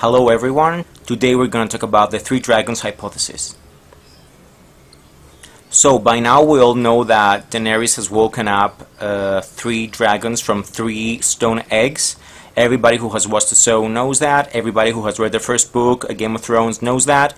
Hello everyone, today we're going to talk about the three dragons hypothesis. So by now we all know that Daenerys has woken up three dragons from three stone eggs. Everybody who has watched the show knows that. Everybody who has read the first book, Game of Thrones, knows that.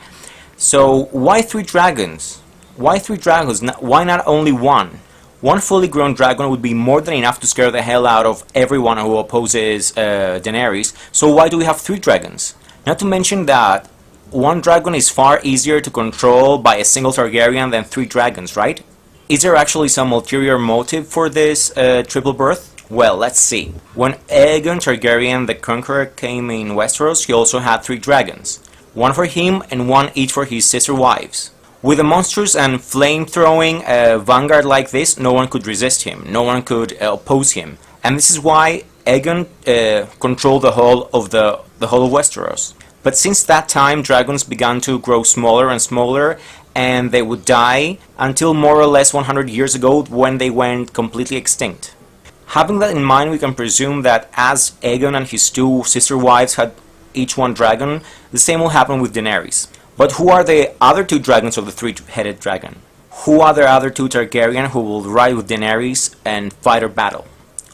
So why three dragons? Why three dragons? Why not only one? One fully grown dragon would be more than enough to scare the hell out of everyone who opposes Daenerys, so why do we have three dragons? Not to mention that one dragon is far easier to control by a single Targaryen than three dragons, right? Is there actually some ulterior motive for this triple birth? Well, let's see. When Aegon Targaryen the Conqueror came in Westeros, he also had three dragons. One for him and one each for his sister wives. With a monstrous and flame-throwing vanguard like this, no one could resist him, no one could oppose him. And this is why Aegon controlled the whole of Westeros. But since that time, dragons began to grow smaller and smaller, and they would die until more or less 100 years ago when they went completely extinct. Having that in mind, we can presume that as Aegon and his two sister wives had each one dragon, the same will happen with Daenerys. But who are the other two dragons of the three-headed dragon? Who are the other two Targaryen who will ride with Daenerys and fight her battle?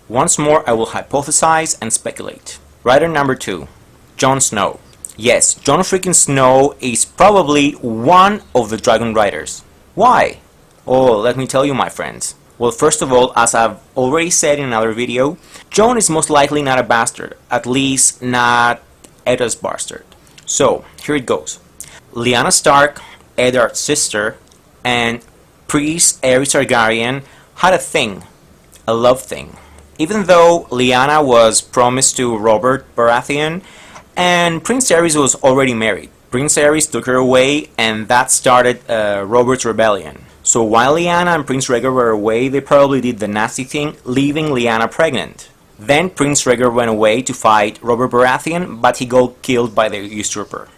Once more, I will hypothesize and speculate. Rider number 2, Jon Snow. Yes, Jon freaking Snow is probably one of the dragon riders. Why? Oh, let me tell you, my friends. Well, first of all, as I've already said in another video, Jon is most likely not a bastard, at least not Eddard's bastard. So, here it goes. Lyanna Stark, Eddard's sister, and Priest Aerys Targaryen had a thing, a love thing. Even though Lyanna was promised to Robert Baratheon, and Prince Aerys was already married. Prince Aerys took her away, and that started Robert's rebellion. So while Lyanna and Prince Rhaegar were away, they probably did the nasty thing, leaving Lyanna pregnant. Then Prince Rhaegar went away to fight Robert Baratheon, but he got killed by the usurper.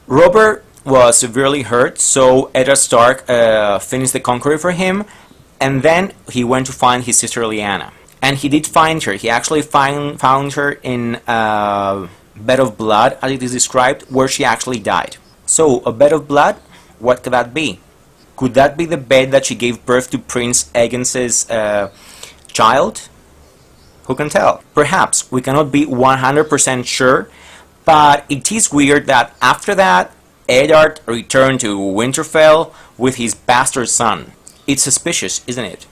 Robert was severely hurt, so Eddard Stark finished the conqueror for him, and then he went to find his sister Lyanna. And he did find her. He actually found her in a bed of blood, as it is described, where she actually died. So, a bed of blood? What could that be? Could that be the bed that she gave birth to Prince Aegon's child? Who can tell? Perhaps. We cannot be 100% sure, but it is weird that after that, Eddard returned to Winterfell with his bastard son. It's suspicious, isn't it?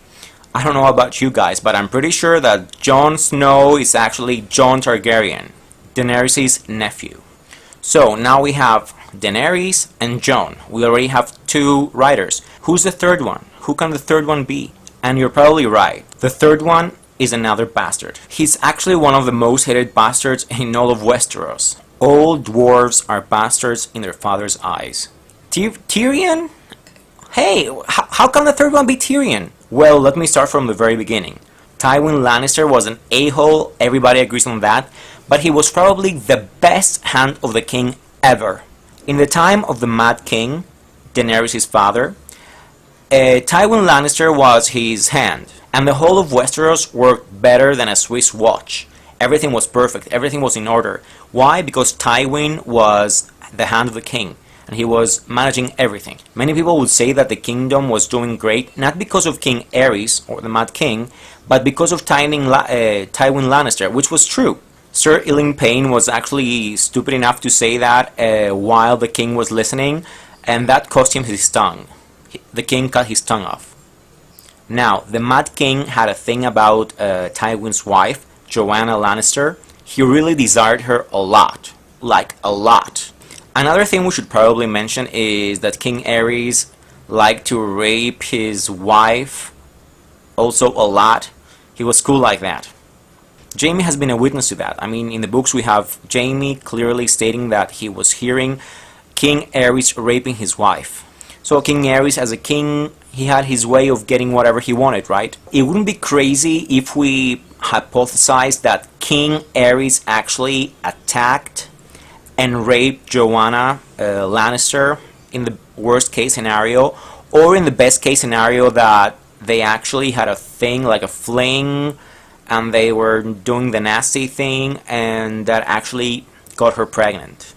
I don't know about you guys, but I'm pretty sure that Jon Snow is actually Jon Targaryen, Daenerys' nephew. So now we have Daenerys and Jon. We already have two riders. Who's the third one? Who can the third one be? And you're probably right. The third one is another bastard. He's actually one of the most hated bastards in all of Westeros. All dwarves are bastards in their father's eyes. Tyrion? Hey, how can the third one be Tyrion? Well, let me start from the very beginning. Tywin Lannister was an a-hole, everybody agrees on that, but he was probably the best hand of the king ever. In the time of the Mad King, Daenerys' father, Tywin Lannister was his hand, and the whole of Westeros worked better than a Swiss watch. Everything was perfect, everything was in order. Why? Because Tywin was the hand of the king, and he was managing everything. Many people would say that the kingdom was doing great, not because of King Aerys, or the Mad King, but because of Tywin Lannister, which was true. Sir Ilyn Payne was actually stupid enough to say that while the king was listening, and that cost him his tongue. The king cut his tongue off. Now, the Mad King had a thing about Tywin's wife, Joanna Lannister. He really desired her a lot. Like, a lot. Another thing we should probably mention is that King Aerys liked to rape his wife also a lot. He was cool like that. Jaime has been a witness to that. I mean, in the books we have Jaime clearly stating that he was hearing King Aerys raping his wife. So King Aerys, as a king, he had his way of getting whatever he wanted, right? It wouldn't be crazy if we hypothesized that King Aerys actually attacked and raped Joanna Lannister in the worst case scenario, or in the best case scenario that they actually had a thing, like a fling, and they were doing the nasty thing, and that actually got her pregnant.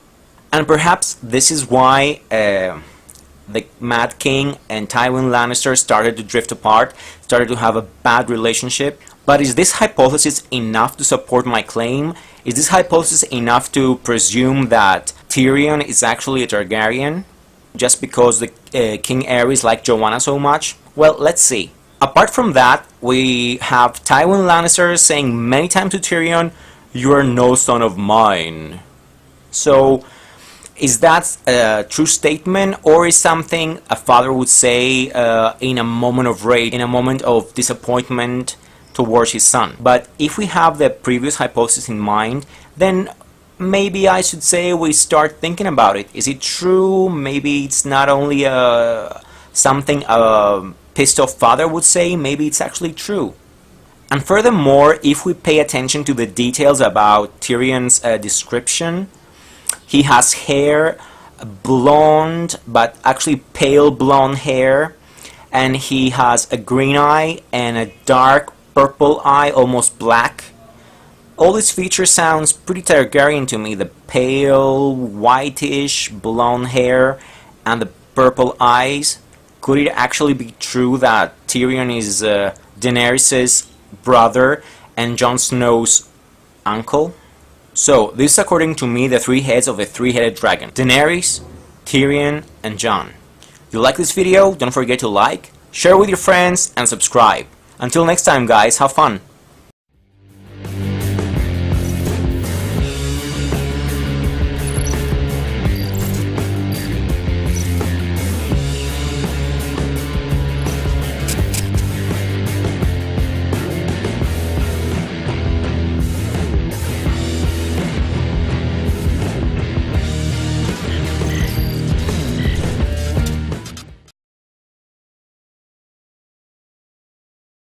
And perhaps this is why the Mad King and Tywin Lannister started to drift apart, started to have a bad relationship. But is this hypothesis enough to support my claim? Is this hypothesis enough to presume that Tyrion is actually a Targaryen just because the King Aerys liked Joanna so much? Well, let's see. Apart from that, we have Tywin Lannister saying many times to Tyrion, "You are no son of mine." So, is that a true statement, or is something a father would say in a moment of rage, in a moment of disappointment towards his son? But if we have the previous hypothesis in mind, then maybe I should say we start thinking about it. Is it true? Maybe it's not only something a pissed off father would say, maybe it's actually true. And furthermore, if we pay attention to the details about Tyrion's description, he has hair, blonde, but actually pale blonde hair, and he has a green eye and a dark purple eye, almost black. All these features sounds pretty Targaryen to me. The pale, whitish, blonde hair and the purple eyes. Could it actually be true that Tyrion is Daenerys' brother and Jon Snow's uncle? So, this is according to me the three heads of a three-headed dragon. Daenerys, Tyrion, and Jon. If you like this video, don't forget to like, share with your friends, and subscribe. Until next time guys, have fun!